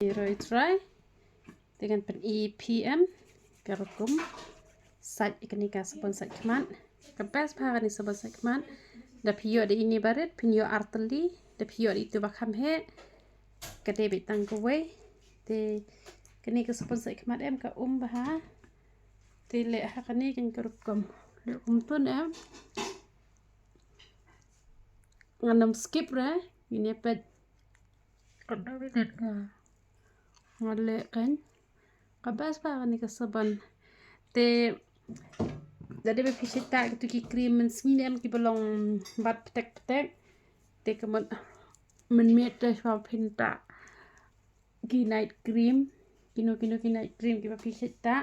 Roy try dengan pen EPM ke Rukom sait ikan ikan sabun saitkhmat kebas bahan ni sabun saitkhmat da piyo de ini barit pinyo arteli da piyo itu bakam he kade betang kowe te kini ke sabun saitkhmat em ka baha te le ha kani kan ke Rukom le tun em ngandam skip ra ini pet kada binet ka ngale kan kabas pa ni kasabon te jadi be pisita gitu ki krim men sini am ki belong bat petek te kemen men met da swa pinta ki night cream kino ki night cream ki ba pisita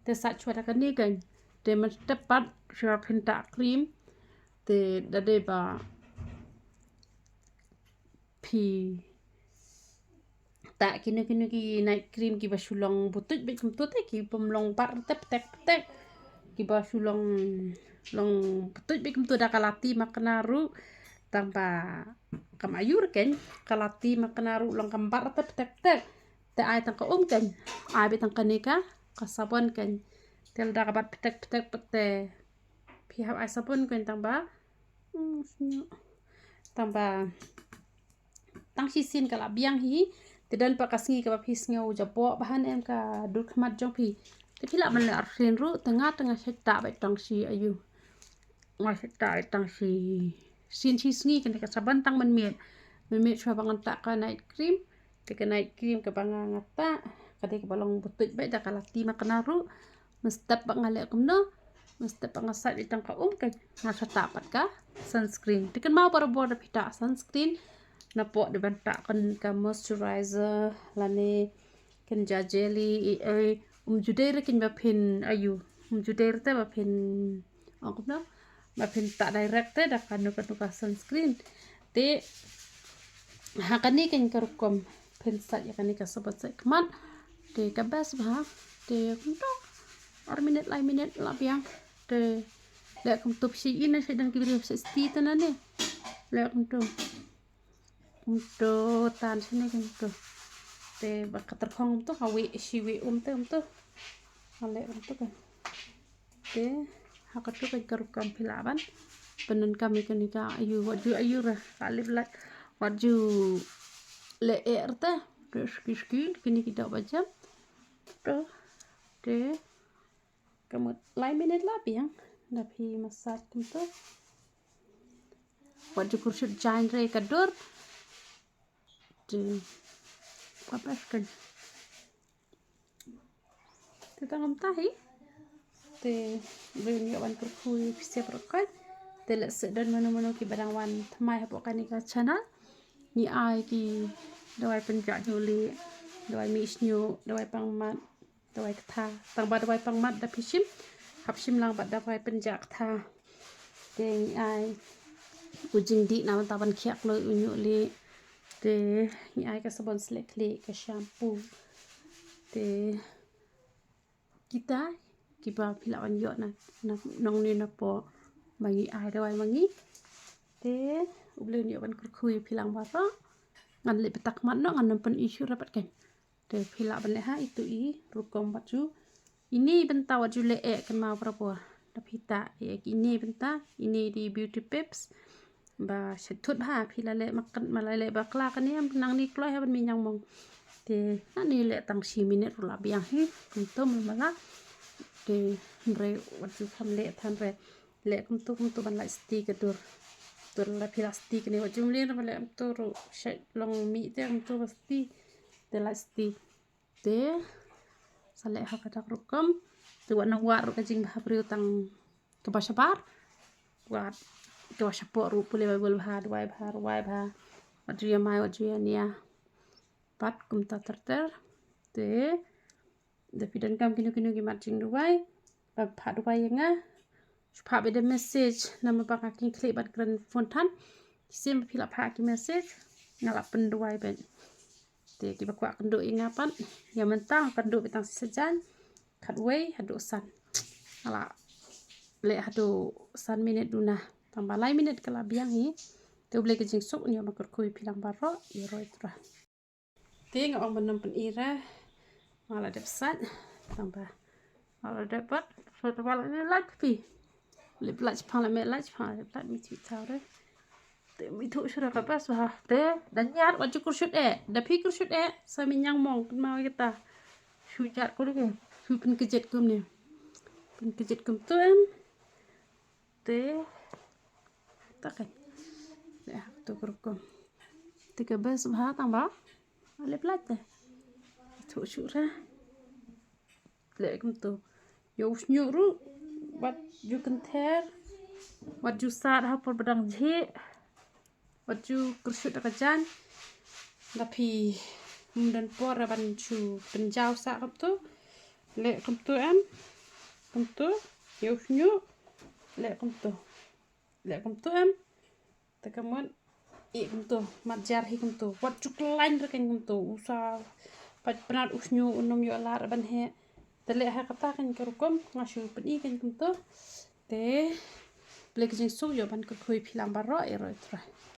te sa chwa kan ni kan te men tepat swa pinta cream te dade ba pi tak kino ki night cream ki basulong butut be kumtut ki pemlong par tek ki basulong long butut be kumtut da kalati maknaru tanpa kamayur kan kalati maknaru long kambar tek te ai tang ka kan ai be tang kanika kasabon kan tel da kabat tek pete pi ha ai sabon kan tamba tang sisin kala biang hi dan pakasngi ka pis ngau japo bahan em ka saitkhmat jong pi te pila man le arsen ru tengah seta ba tang si ayu ngai seta tang si sin sngi kan ka saban tang man met chwa bangan tak ka night cream te ka night cream ka bangang ngata ka de ka balong butut ba da kala ti maknaru mestap ngale kumno mestap ngasat itang ka kan ngasa tapat ka sunscreen te kan mau para bor da pita sunscreen na po de banta kan ka moisturizer lane kan ja jelly juder kin ba pin ayu juder te ba pin no ba pin ta direct te da kan ka sunscreen te hakani kan ka Rukom pin sa ya kan ka sabun saitkhmat te ka bas ba te kunto minute la biang te le kum tup si ina sedang ki video sti tanane le kum untuk tan sini kan tuh te baka terkong tuh hawi siwi tuh ale tuh kan te hakat tuh kan Rukom pilaban penen kami kan ika ayu ra kali belat waju le erte terus kiski kini kita baca tuh te kamu lain minit lah biang tapi masak tuh waju kursus jain re kadur apa kan kita ngamtahi te beli wan kurkui siap rokai te le sedan mano ki barang wan thamai hapokan ni ka channel ni ai ki dawai penjak nyuli dawai misnyu dawai pangmat dawai kथा tang ba dawai pangmat da pishim hapsim lang ba dawai penjak tha te ni ai ujing di na taban khiak lo unyuli te ni ai ka sabon selekli ka shampoo te kita kiba pilawan yo na nong ni na po mangi ai dawai mangi te ublen yo ban kurkui pilang baro ngan le petak mat no ngan pen isu rapat kan te pila ban le ha itu i Rukom baju ini benta waju le kan mau prapo dapita ini benta ini di beauty pips ba setut ha pila le makan malale bakla kan ya nang ni kloi ha ban minyang mong te ani le tang 10 minit la biang hi kuntum mala te bre waju kam le than re le kuntum ban la sti ke tur la plastik ni waju le na le tur long mi te kuntum sti te la sti te sale ha kata Rukom tu wana war ka jing ha priu tang ke basabar wat ke wasapo ru pule bol ha dwai bha waju ya mai waju ya nia pat kum ta ter te de pidan kam kinu ki matching dwai pa pha dwai nga pha be de message nama pa ki clip bat gran phone than sim pila pha ki message ngala pen dwai ben te ki ba kwa kendo inga pan ya mentang kendo betang sejan khatwei hadu san ala le hadu san minute duna tambah lain minute kala biang hi te boleh ke jing sok ni ma kurkui pilang baro ya roi tra Ting orang benam penira malah ada pesan tambah malah dapat foto malah ni lagi lip lach pang la me lach pang lip lach mi tu tau re te mi tu sudah kapas bah te dan nyar wajib kursyut da pi kursyut sa minyang mong mau kita sujat ko ni su pen kejet kum ni pen kejet kum tu te takan ya tu Rukom 13 bah tambah lip lach te tu syura lek kum tu yo nyuru wat ju kenter wat ju sat ha por badang je wat ju kursyut kajan tapi mundan por ban chu penjau sa kum tu lek kum tu yo nyu lek kum tu tekamun I kum tu majar hi kum tu wat ju klain rekan kum tu usa pat penat usnyu unum yo lar ban he tele ha kata kan ke Rukom ngasu peni kan kum tu te blek jing su yo ban ko khui philang baro ero tra